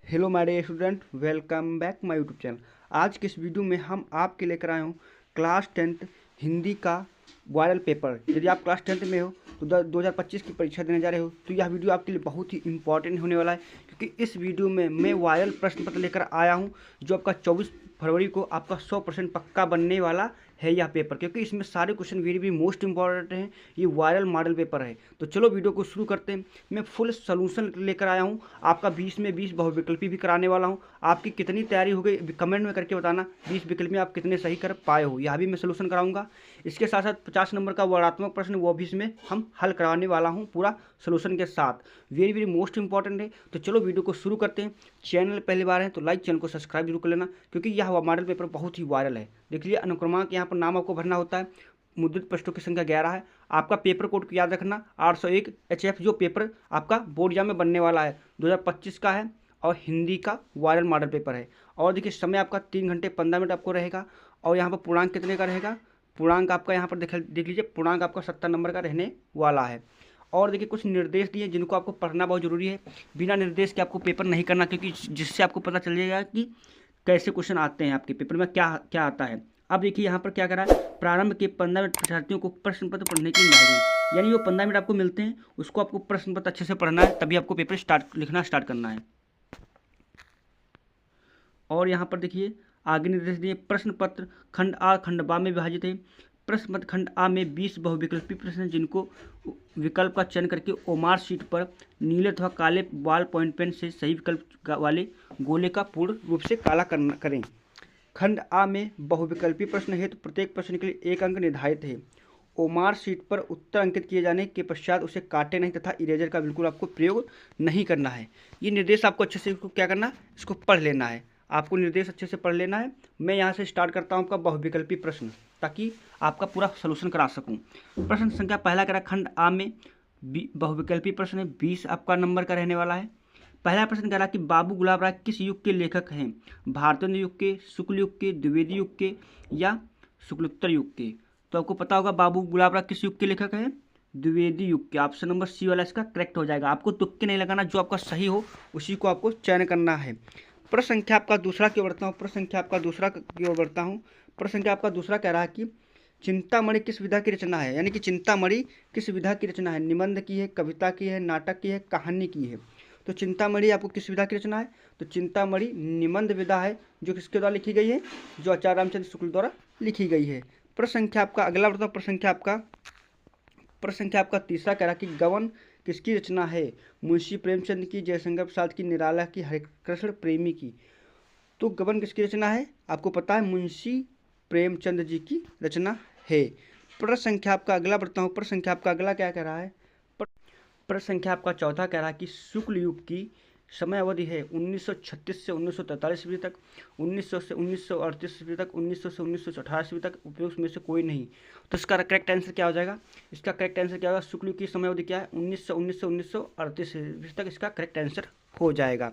Hello my dear student, welcome back my YouTube channel. आज के इस वीडियो में हम आपके लेकर आए हूँ क्लास 10th हिंदी का वायरल पेपर। यदि आप क्लास 10th में हो तो 2025 की परीक्षा देने जा रहे हो तो यह वीडियो आपके लिए बहुत ही इंपॉर्टेंट होने वाला है, क्योंकि इस वीडियो में मैं वायरल प्रश्न पत्र लेकर आया हूँ जो आपका 24 फरवरी को आपका 100% पक्का बनने वाला है यह पेपर, क्योंकि इसमें सारे question very very most important हैं। ये वायरल मॉडल पेपर है। तो चलो वीडियो को शुरू करते हैं। मैं फुल सोल्यूशन लेकर आया हूँ। आपका 20 में 20 बहुविकल्पी भी कराने वाला हूँ। आपकी कितनी तैयारी हो गई कमेंट में करके बताना। 20 विकल्प में आप कितने सही कर पाए हो, यह भी मैं सोल्यूशन कराऊंगा। इसके साथ साथ 50 नंबर का वर्णात्मक प्रश्न वो भी इसमें हम हल कराने वाला हूँ पूरा सोल्यूशन के साथ। वेरी वेरी मोस्ट इंपॉर्टेंट है। तो चलो वीडियो को शुरू करते हैं। चैनल पहली बार है तो लाइक, चैनल को सब्सक्राइब जरूर कर लेना, क्योंकि यह मॉडल पेपर बहुत ही वायरल है। देख लीजिए, अनुक्रमांक यहाँ पर नाम आपको भरना होता है। मुद्रित पृष्ठों की संख्या 11 है। आपका पेपर कोड को याद रखना 801 HF, जो पेपर आपका बोर्ड एग्जाम में बनने वाला है 2025 का है और हिंदी का वायरल मॉडल पेपर है। और देखिए, समय आपका 3 घंटे 15 मिनट आपको रहेगा। और यहाँ पर पूर्णांक कितने का रहेगा? पूर्णांक आपका यहाँ पर देख लीजिए, पूर्णांक आपका 70 नंबर का रहने वाला है। और देखिए, कुछ निर्देश दिए जिनको आपको पढ़ना बहुत जरूरी है। बिना निर्देश के आपको पेपर नहीं करना, क्योंकि जिससे आपको पता चल जाएगा कि कैसे क्वेश्चन आते हैं आपके पेपर में, क्या क्या आता है। अब देखिए यहाँ पर क्या करा है, प्रारंभ के 15 मिनट परीक्षार्थियों को प्रश्न पत्र पढ़ने के लिए मिलाए गए। यानी वो 15 मिनट आपको मिलते हैं, उसको आपको प्रश्न पत्र अच्छे से पढ़ना है, तभी आपको पेपर लिखना स्टार्ट करना है। और यहाँ पर देखिए आगे निर्देश दिए। प्रश्न पत्र खंड आ खंड बा में विभाजित है। प्रश्न पत्र खंड आ में 20 बहुविकल्पी प्रश्न हैं, जिनको विकल्प का चयन करके ओमार शीट पर नीले अथवा काले बॉल पॉइंट पेन से सही विकल्प वाले गोले का पूर्ण रूप से काला करें। खंड आ में बहुविकल्पी प्रश्न है तो प्रत्येक प्रश्न के लिए 1 अंक निर्धारित है। ओमार शीट पर उत्तर अंकित किए जाने के पश्चात उसे काटे नहीं तथा इरेजर का बिल्कुल आपको प्रयोग नहीं करना है। ये निर्देश आपको अच्छे से क्या करना है, इसको पढ़ लेना है। आपको निर्देश अच्छे से पढ़ लेना है। मैं यहाँ से स्टार्ट करता हूँ आपका बहुविकल्पी प्रश्न, ताकि आपका पूरा सोल्यूशन करा सकूँ। प्रश्न संख्या पहला करा, खंड आ में बहुविकल्पी प्रश्न है, 20 आपका नंबर का रहने वाला है। पहला प्रश्न कह रहा कि बाबू गुलाब राय किस युग के लेखक हैं? भारतेंद्र युग के, शुक्ल युग के, द्विवेदी युग के या शुक्लोत्तर युग के? तो आपको पता होगा बाबू गुलाब राय किस युग के लेखक हैं? द्विवेदी युग के। ऑप्शन नंबर सी वाला इसका करेक्ट हो जाएगा। आपको तुक्के नहीं लगाना, जो आपका सही हो उसी को आपको चयन करना है। प्रश्न संख्या आपका दूसरा की ओर बढ़ता हूँ। प्रश्न संख्या आपका दूसरा की ओर बढ़ता हूँ। प्रश्न संख्या आपका दूसरा कह रहा है कि चिंतामणि किस विधा की रचना है? यानी कि चिंतामणि किस विधा की रचना है? निबंध की है, कविता की है, नाटक की है, कहानी की है? तो चिंतामणि आपको किस विधा की रचना है? तो चिंतामणि निबंध विधा है, जो किसके द्वारा लिखी गई है? जो आचार्य रामचंद्र शुक्ल द्वारा लिखी गई है। प्रश्न संख्या आपका अगला बढ़ता, प्रश्न संख्या आपका तीसरा कह रहा कि गबन किसकी रचना है? मुंशी प्रेमचंद की, जयशंकर प्रसाद की, निराला की, हरिकृष्ण प्रेमी की? तो गबन किसकी रचना है? आपको पता है, मुंशी प्रेमचंद जी की रचना है। प्रश्न संख्या आपका अगला बढ़ता हूँ। प्रश्न संख्या आपका अगला क्या कह रहा है? प्रश्न संख्या आपका चौथा कह रहा है कि शुक्ल युग की समय अवधि है 1936 से 1943 ईस्वी तक, 1900 से 1938 ईस्वी तक, 1900 से 1918 ईस्वी तक, उपयुक्त में से कोई नहीं। तो इसका करेक्ट आंसर क्या हो जाएगा? इसका करेक्ट आंसर क्या होगा? शुक्ल युग की समय अवधि क्या है? 1900 से 1938 ईस्वी तक इसका करेक्ट आंसर हो जाएगा।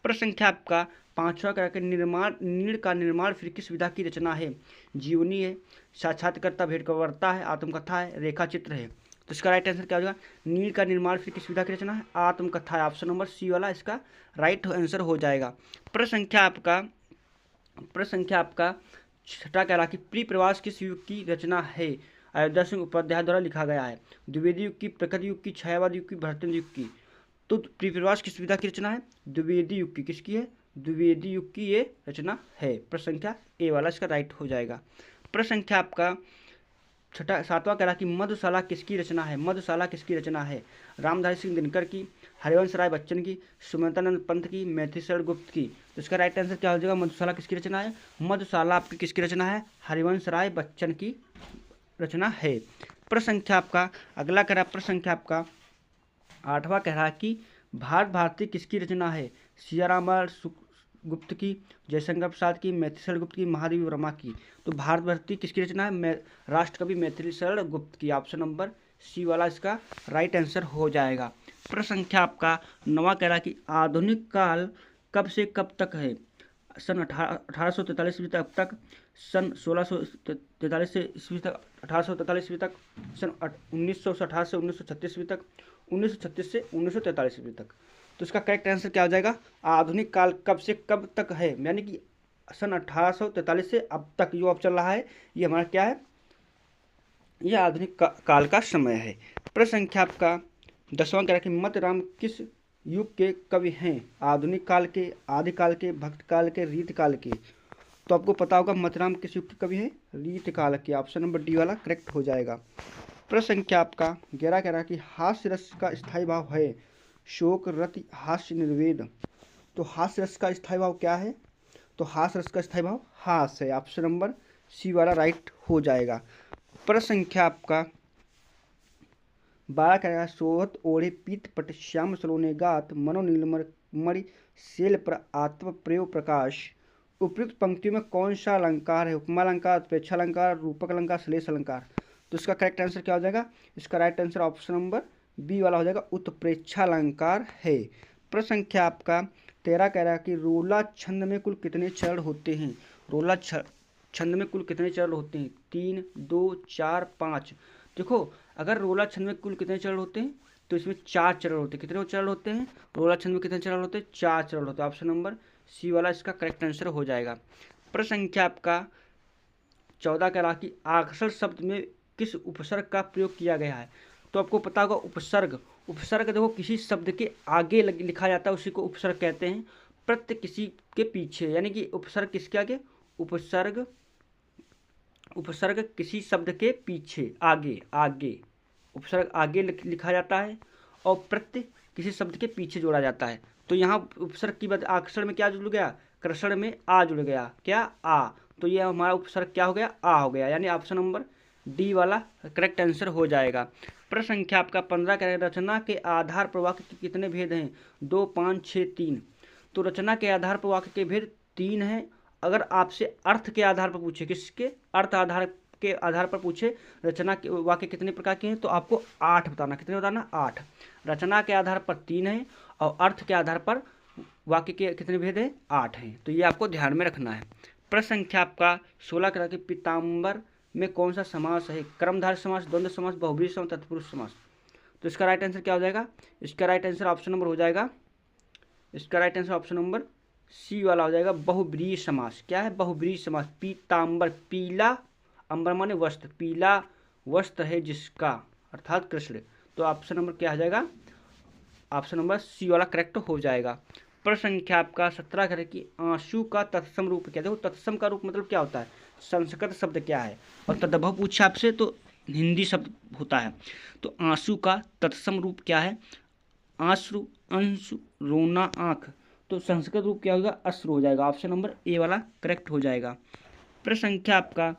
प्रश्न संख्या आपका पांचवा कह रहा है नीड़ का निर्माण फिर किस विधा की रचना है? जीवनी है, साक्षात्कारता भेंटवार्ता है, आत्मकथा है, रेखा चित्र है? तो इसका राइट आंसर क्या हो जाएगा? नीड़ का निर्माण फिर किस विधा की रचना है? आत्मकथा है। ऑप्शन नंबर सी वाला इसका राइट आंसर हो जाएगा। प्रश्न संख्या आपका छठा कह रहा कि प्रिय प्रवास किस युग की रचना है? अयोध्या सिंह उपाध्याय द्वारा लिखा गया है। द्विवेदी युग की, प्रकृति युग की, छायावाद युग की, भारतेंद्र युग की? तो प्रिय प्रवास किस विधा की रचना है? द्विवेदी युग की। किसकी है? द्विवेदी युग की ये रचना है। प्रश्न संख्या ए वाला इसका राइट हो जाएगा। प्रश्न संख्या आपका सातवां कह रहा कि मधुशाला किसकी रचना है? मधुशाला किसकी रचना है? रामधारी सिंह दिनकर की, हरिवंश राय बच्चन की, सुमंतानंद पंत की, मैथिली शरण गुप्त की? तो इसका राइट आंसर क्या हो जाएगा? मधुशाला किसकी रचना है? मधुशाला आपकी किसकी रचना है? हरिवंश राय बच्चन की रचना है। प्रश्न संख्या आपका अगला कह रहा, प्रश्न संख्या आपका आठवां कह रहा कि भारत भारती किसकी रचना है? सियाराम गुप्त की, जयशंकर प्रसाद की, मैथिली शरण गुप्त की, महादेवी वर्मा की? तो भारत भारती किसकी रचना है? राष्ट्रकवि मैथिली शरण गुप्त की। ऑप्शन नंबर सी वाला इसका राइट आंसर हो जाएगा। प्रश्न संख्या आपका नवा कह रहा कि आधुनिक काल कब से कब तक है? सन 1843 ईस्वी तक, सन 1643 से ईस्वी तक, 1843 ईस्वी तक, सन 1918 से 1936 ईस्वी तक, 1936 से 1943 ईस्वी तक? तो इसका करेक्ट आंसर क्या हो जाएगा, आधुनिक काल कब से कब तक है, यानी कि सन 1843 से अब तक जो अब चल रहा है ये हमारा क्या है, यह आधुनिक काल का समय है। प्रश्न संख्या आपका 10वां कह रहा है कि मतराम किस युग के कवि हैं, आधुनिक काल के, आदिकाल के, भक्त काल के, रीत काल के। तो आपको पता होगा मतराम किस युग के कवि हैं, रीत काल के। ऑप्शन नंबर डी वाला करेक्ट हो जाएगा। प्रश्न संख्या आपका 11 कह रहा है कि हास्य रस का स्थायी भाव है, शोक, रति, हास्य, निर्वेद। तो हास्य रस का स्थायी भाव क्या है, तो हास्य रस का स्थायी भाव हास है। ऑप्शन नंबर सी वाला राइट हो जाएगा। प्रश्न संख्या आपका 12 कह रहा है सोहत ओढ़े पीत पट श्याम सलोने गात मनो नीलमर मणि सेल पर आत्म प्रयोग प्रकाश। उपयुक्त पंक्तियों में कौन सा अलंकार है, उपमा अलंकार, उत्प्रेक्षा अलंकार, रूपक अलंकार, श्लेष अलंकार। तो इसका करेक्ट आंसर क्या हो जाएगा, इसका right answer option number B वाला हो जाएगा, उत्प्रेक्षा अलंकार है। प्रश्न संख्या आपका 13 कह रहा है कि रोला छंद में कुल कितने चरण होते हैं, रोला छंद में कुल कितने चरण होते हैं, 3, 2, 4, 5। देखो अगर रोला छंद में कुल कितने चरण होते हैं तो इसमें 4 चरण होते हैं। कितने चरण होते हैं, रोला छंद में कितने चरण होते हैं, 4 चरण होते हैं। ऑप्शन नंबर सी वाला इसका करेक्ट आंसर हो जाएगा। प्रश्न संख्या आपका 14 कह रहा कि आकर्षण शब्द में किस उपसर्ग का प्रयोग किया गया है। तो आपको पता होगा उपसर्ग, उपसर्ग देखो किसी शब्द के आगे लिखा जाता है उसी को उपसर्ग कहते हैं, प्रत्यय किसी के पीछे, यानी कि उपसर्ग किसके आगे, उपसर्ग, उपसर्ग किसी शब्द के पीछे, आगे, आगे उपसर्ग आगे लिखा जाता है और प्रत्यय किसी शब्द के पीछे जोड़ा जाता है। तो यहाँ उपसर्ग की बात, आकर्षण में क्या जुड़ गया, कर्षण में आ जुड़ गया, क्या आ। तो ये हमारा उपसर्ग क्या हो गया, आ हो गया, यानी ऑप्शन नंबर डी वाला करेक्ट आंसर हो जाएगा। प्रश्न संख्या आपका 15 का रचना के आधार पर वाक्य के कितने भेद हैं, 2, 5, 6, 3। तो रचना के आधार पर वाक्य के भेद 3 हैं। अगर आपसे अर्थ के आधार पर पूछे, किसके, अर्थ आधार के आधार पर पूछे रचना के वाक्य कितने प्रकार के हैं, तो आपको 8 बताना। कितने बताना, 8। रचना के आधार पर 3 है और अर्थ के आधार पर वाक्य के कितने भेद हैं, 8 हैं। तो ये आपको ध्यान में रखना है। प्रश्न संख्या आपका 16 का कि पीताम्बर में कौन सा समास है, कर्मधारय समास, द्वंद्व समास, बहुब्रीहि समास, तत्पुरुष समास। तो इसका राइट आंसर क्या हो जाएगा, इसका राइट आंसर ऑप्शन नंबर हो जाएगा, इसका right answer option number C वाला हो जाएगा, बहुब्रीहि समास। क्या है, बहुब्रीहि समास। पीताम्बर, पीला, अंबर माने वस्त्र, पीला वस्त्र है जिसका, अर्थात कृष्ण। तो ऑप्शन नंबर क्या हो जाएगा, ऑप्शन नंबर सी वाला करेक्ट हो जाएगा। प्रश्न संख्या आपका 17 करें कि आंसू का तत्सम रूप क्या। देखो तत्सम का रूप मतलब क्या होता है, संस्कृत शब्द क्या है, और तद्भव पूछे आपसे तो हिंदी शब्द होता है। तो आंसू का तत्सम रूप क्या है, आंसू, अंशु, रोना, आंख। तो संस्कृत रूप क्या होगा, अश्रु हो जाएगा। ऑप्शन नंबर ए वाला करेक्ट हो जाएगा। प्रश्न संख्या आपका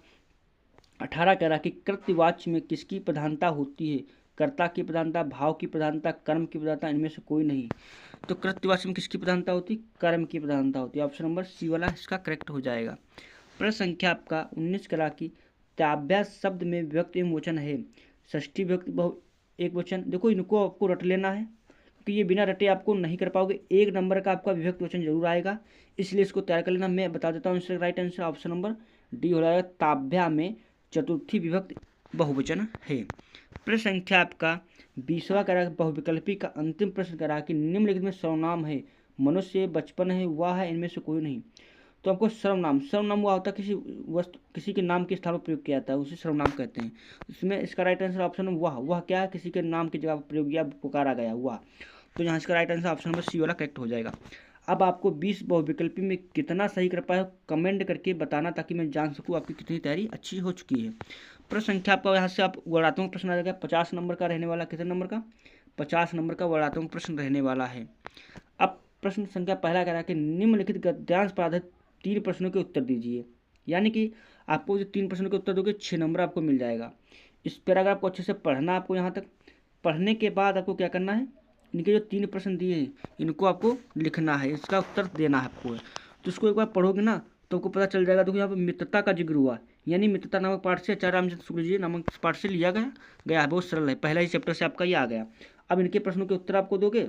18 कह रहा कि कृत्यवाच्य में किसकी प्रधानता होती है, कर्ता की प्रधानता, भाव की प्रधानता, कर्म की प्रधानता, इनमें से कोई नहीं। तो कृत्यवाच्य में किसकी प्रधानता होती है, कर्म की प्रधानता होती है। ऑप्शन नंबर सी वाला इसका करेक्ट हो जाएगा। प्रश्न संख्या आपका 19 कह रहा कि त्याभ्यास शब्द में विभक्ति एवं वचन है, षष्ठी विभक्ति बहु एक वचन। देखो इनको आपको रट लेना है क्योंकि ये बिना रटे आपको नहीं कर पाओगे। 1 नंबर का आपका विभक्ति वचन जरूर आएगा, इसलिए इसको तैयार कर लेना। मैं बता देता हूँ इसका right answer option number D हो जाएगा, ताभ्या में चतुर्थी विभक्ति बहुवचन है। प्रश्न संख्या आपका 20वां कह रहा है बहुविकल्पी का अंतिम प्रश्न कह रहा है कि निम्नलिखित में सर्वनाम है, मनुष्य, बचपन है, वह है, इनमें से कोई नहीं। तो आपको सर्वनाम, सर्वनाम हुआ होता है किसी वस्तु, किसी के नाम के स्थान पर प्रयोग किया जाता है, उसे सर्वनाम कहते हैं। इसमें इसका राइट आंसर ऑप्शन वह क्या है, किसी के नाम की जगह प्रयोग किया, पुकारा गया, वह। तो यहाँ इसका right answer option number C वाला करेक्ट हो जाएगा। अब आपको 20 बहुविकल्पी में कितना सही कर पाए कमेंट करके बताना, ताकि मैं जान सकूँ आपकी कितनी तैयारी अच्छी हो चुकी है। प्रश्न संख्या आपका यहाँ से आप वर्णात्मक प्रश्न आ जाएगा, 50 नंबर का रहने वाला, कितने नंबर का, 50 नंबर का वर्णात्मक प्रश्न रहने वाला है। अब प्रश्न संख्या पहला कह रहा है कि निम्नलिखित गद्यांश पर आधारित 3 प्रश्नों के उत्तर दीजिए। यानी कि आपको जो 3 प्रश्नों के उत्तर दोगे 6 नंबर आपको मिल जाएगा। इस पैराग्राफ को अच्छे से पढ़ना, आपको यहाँ तक पढ़ने के बाद आपको क्या करना है, इनके जो 3 प्रश्न दिए हैं इनको आपको लिखना है, इसका उत्तर देना है आपको। तो इसको एक बार पढ़ोगे ना तो आपको पता चल जाएगा। देखो यहाँ पर मित्रता का जिक्र हुआ, यानी मित्रता नामक पाठ से आचार्य रामचंद्र शुक्ल जी नामक पाठ से लिया गया है, बहुत सरल है, पहला ही चैप्टर से आपका ये आ गया। अब इनके प्रश्नों के उत्तर आपको दोगे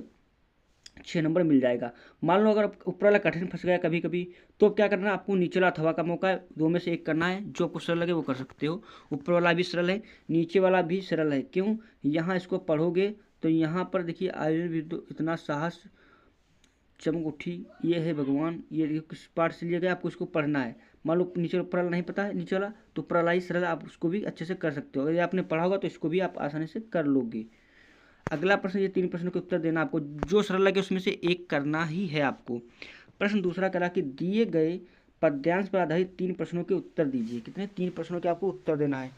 6 नंबर मिल जाएगा। मान लो अगर ऊपर वाला कठिन फंस गया कभी कभी, तो क्या करना है, आपको नीचे वाला अथवा का मौका है, 2 में से 1 करना है, जो आपको सरल लगे वो कर सकते हो। ऊपर वाला भी सरल है, नीचे वाला भी सरल है। क्यों, यहाँ इसको पढ़ोगे तो यहाँ पर देखिए आयुर्वेद इतना साहस चमक उठी, ये है भगवान, ये किस पाठ से लिया गया, आपको इसको पढ़ना है। मान लो नीचे ऊपर वाला नहीं पता है, नीचे वाला तो प्रलय सरल आप उसको भी अच्छे से कर सकते हो। अगर आपने पढ़ा होगा तो इसको भी आप आसानी से कर लोगे। अगला प्रश्न, ये 3 प्रश्नों के उत्तर देना आपको, जो सरल लगे उसमें से एक करना ही है आपको। प्रश्न दूसरा करा कि दिए गए पद्यांश पर आधारित 3 प्रश्नों के उत्तर दीजिए। कितने? 3 प्रश्नों के आपको उत्तर देना है।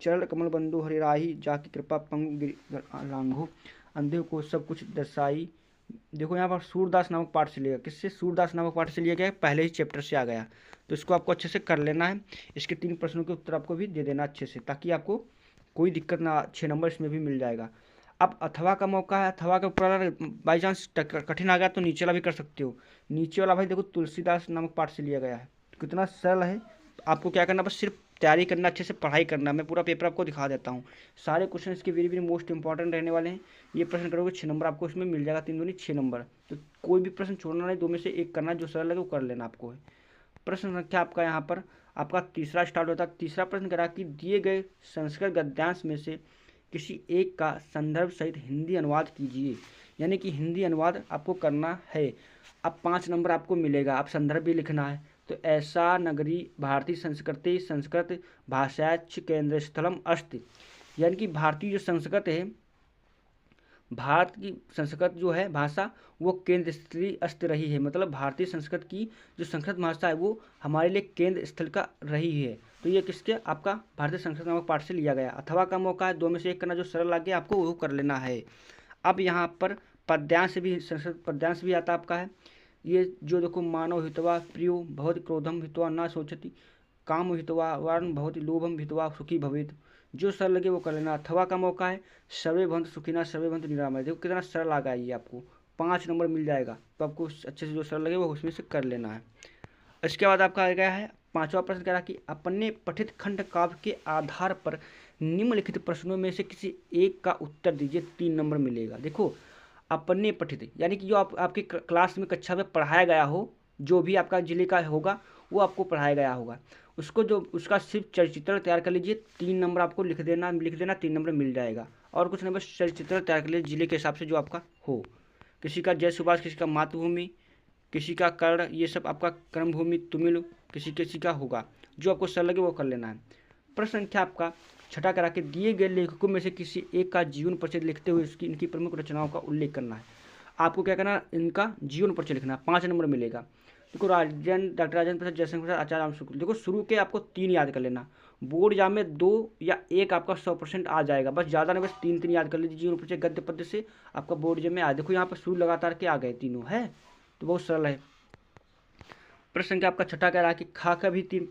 चरण कमल बंधु हरिराही, जाकी कृपा पंग लांघो, अंधे को सब कुछ दर्शाई। देखो यहाँ पर सूरदास नामक पाठ से लिया, किससे? सूरदास नामक पाठ से लिया गया, पहले ही चैप्टर से आ गया। तो इसको आपको अच्छे से कर लेना है। इसके 3 प्रश्नों के उत्तर आपको भी दे देना अच्छे से, ताकि आपको कोई दिक्कत ना, 6 नंबर इसमें भी मिल जाएगा। अब अथवा का मौका है। अथवा के ऊपर बाई चांस कठिन आ गया तो नीचे वाला भी कर सकते हो। नीचे वाला भाई देखो तुलसीदास नामक पाठ से लिया गया है, कितना सरल है। आपको क्या करना, बस सिर्फ तैयारी करना, अच्छे से पढ़ाई करना। मैं पूरा पेपर आपको दिखा देता हूँ। सारे क्वेश्चन इसके वेरी वेरी मोस्ट इंपॉर्टेंट रहने वाले हैं। ये प्रश्न करोगे 6 नंबर आपको इसमें मिल जाएगा, 3 दूनी 6 नंबर। तो कोई भी प्रश्न छोड़ना नहीं, 2 में से एक करना, जो सरल लगे वो कर लेना आपको है। प्रश्न संख्या आपका यहाँ पर आपका तीसरा स्टार्ट होता है। तीसरा प्रश्न करा कि दिए गए संस्कृत गद्यांश में से किसी एक का संदर्भ सहित हिंदी अनुवाद कीजिए। यानी कि हिंदी अनुवाद आपको करना है। अब 5 नंबर आपको मिलेगा। अब संदर्भ भी लिखना है। तो ऐसा नगरी भारतीय संस्कृति संस्कृत भाषाच केंद्र स्थलम अस्ति, यानी कि भारतीय जो संस्कृत है, भारत की संस्कृत जो है भाषा, वो केंद्र स्थली अस्त रही है। मतलब भारतीय संस्कृत की जो संस्कृत भाषा है वो हमारे लिए केंद्र स्थल का रही है। तो ये किसके? आपका भारतीय संस्कृत नामक पाठ से लिया गया। अथवा का मौका है, 2 में से एक करना, जो सरल लगे आपको वो कर लेना है। अब यहाँ पर पद्यांश भी, संस्कृत पद्यांश भी आता आपका है। ये जो देखो, मानव हितवा प्रियो भवति क्रोधम हितवा न सोचती, काम हितवा वर्ण भवति लोभम हितवा सुखी भवेत। जो सरल लगे वो कर लेना। अथवा का मौका है, सर्वे भवन्तु सुखिनः सर्वे भवन्तु निरामय। देखो कितना सरल आ गया, ये आपको 5 नंबर मिल जाएगा। तो आपको अच्छे से जो सरल लगे वो उसमें से कर लेना है। इसके बाद आपका आ गया है 5वां प्रश्न, कह रहा कि अपने पठित खंड काव्य के आधार पर निम्नलिखित प्रश्नों में से किसी एक का उत्तर दीजिए। 3 नंबर मिलेगा। देखो अपने पठित, यानी कि जो आपके क्लास में कक्षा में पढ़ाया गया हो, जो भी आपका जिले का होगा वो आपको पढ़ाया गया होगा, उसको जो उसका सिर्फ चलचित्र तैयार कर लीजिए। 3 नंबर आपको लिख देना 3 नंबर मिल जाएगा। और कुछ नहीं, बस चलचित्र तैयार कर लीजिए जिले के हिसाब से जो आपका हो। किसी का जय सुभाष, किसी का मातृभूमि, किसी का कर्ण, ये सब आपका कर्मभूमि तुमिल, किसी का होगा। जो आपको सरल लगे वो कर लेना है। प्रश्न संख्या आपका 6 करा के दिए गए लेखकों में से किसी एक का जीवन परिचय लिखते हुए उसकी इनकी प्रमुख रचनाओं का उल्लेख करना है। आपको क्या करना, इनका जीवन परिचय लिखना। 5 नंबर मिलेगा। देखो डॉक्टर राजेंद्र प्रसाद, जयशंकर प्रसाद, आचार्य रामशुक्ल। देखो शुरू के आपको 3 याद कर लेना। बोर्ड एग्जाम में 2 या 1 आपका 100% आ जाएगा। बस ज़्यादा नहीं, बस 3 याद कर लीजिए। जीवन परिचय गद्य पद्य से आपका बोर्ड एग्जाम में आ। देखो यहाँ पर शुरू लगातार के आ गए तीनों है, तो बहुत सरल है। प्रश्न संख्या आपका 6 कह रहा है कि खा का भी 3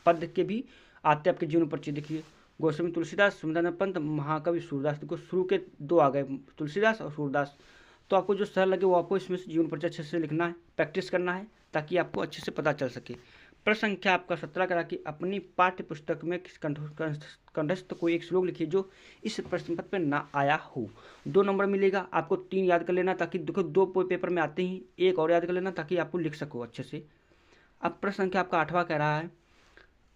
पद के भी आते आपके जीवन परिचय। देखिए गोस्वामी तुलसीदास, सुमदानंद पंत, महाकवि सूरदास। देखो शुरू के 2 आ गए, तुलसीदास और सूरदास। तो आपको जो सरल लगे वो आपको इसमें से जीवन परिचय अच्छे से लिखना है, प्रैक्टिस करना है, ताकि आपको अच्छे से पता चल सके। प्रश्न संख्या आपका 17 करा कि अपनी पाठ्य पुस्तक में कंठस्थ कोई एक श्लोक लिखिए जो इस प्रश्न पत्र में ना आया हो। 2 नंबर मिलेगा। आपको 3 याद कर लेना, ताकि देखो 2 पेपर में आते ही, 1 और याद कर लेना ताकि आपको लिख सको अच्छे से। अब प्रश्न संख्या आपका 8वां कह रहा है,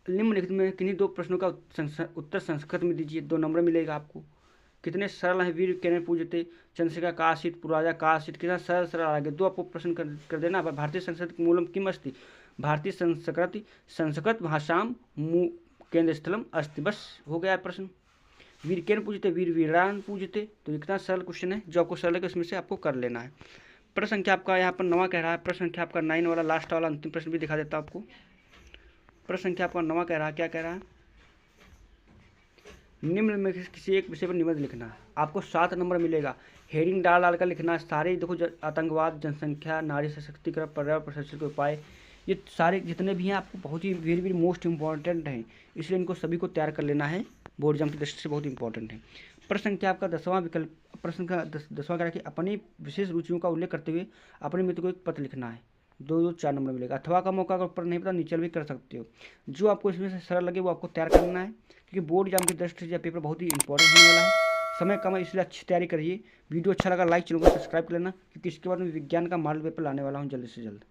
निम्नलिखित में किन्हीं 2 प्रश्नों का उत्तर संस्कृत में दीजिए। 2 नंबर मिलेगा आपको। कितने सरल हैं, वीर केने पूजते, चंद्रशेखर का आशित, पुराजा का आशित। कितना सरल आगे 2 आपको प्रश्न कर देना। भारतीय संस्कृत मूलम किम अस्ति, भारतीय संस्कृति संस्कृत भाषाम केंद्र स्थलम अस्ति। बस हो गया प्रश्न। वीर केन पूजते, वीर वीरान पूजते। तो इतना सरल क्वेश्चन है, जो आपको सरल है उसमें से आपको कर लेना है। प्रश्न संख्या आपका यहाँ पर 9 कह रहा है। प्रश्न संख्या आपका 9 वाला लास्ट वाला अंतिम प्रश्न भी दिखा देता आपको। प्रश्न संख्या आपका 9 कह रहा है, क्या कह रहा है, निम्न में किसी एक विषय पर निबंध लिखना है। आपको 7 नंबर मिलेगा। हेडिंग डाल कर लिखना है। सारे देखो, आतंकवाद, जनसंख्या, नारी सशक्तिकरण, पर्यावरण प्रशिक्षण के उपाय, ये सारे जितने भी हैं आपको बहुत ही वेरी वेरी मोस्ट इंपॉर्टेंट हैं, इसलिए इनको सभी को तैयार कर लेना है। बोर्ड एग्जाम की दृष्टि से बहुत इंपॉर्टेंट है। प्रश्न संख्या आपका 10वां विकल्प, प्रश्न का 10वां क्या कि अपनी विशेष रुचियों का उल्लेख करते हुए अपने मित्र को एक पत्र लिखना है। 2-4 नंबर मिलेगा। अथवा का मौका अगर ऊपर नहीं पता नीचे भी कर सकते हो। जो आपको इसमें से सरल लगे वो आपको तैयार करना है, क्योंकि बोर्ड एग्जाम की दृष्टि से पेपर बहुत ही इंपॉर्टेंट होने वाला है। समय कम है, इसलिए अच्छी तैयारी करिए। वीडियो अच्छा लगा लाइक, चैनल को सब्सक्राइब कर लेना, क्योंकि इसके बाद मैं विज्ञान का मॉडल पेपर लाने वाला हूँ जल्द से जल्द।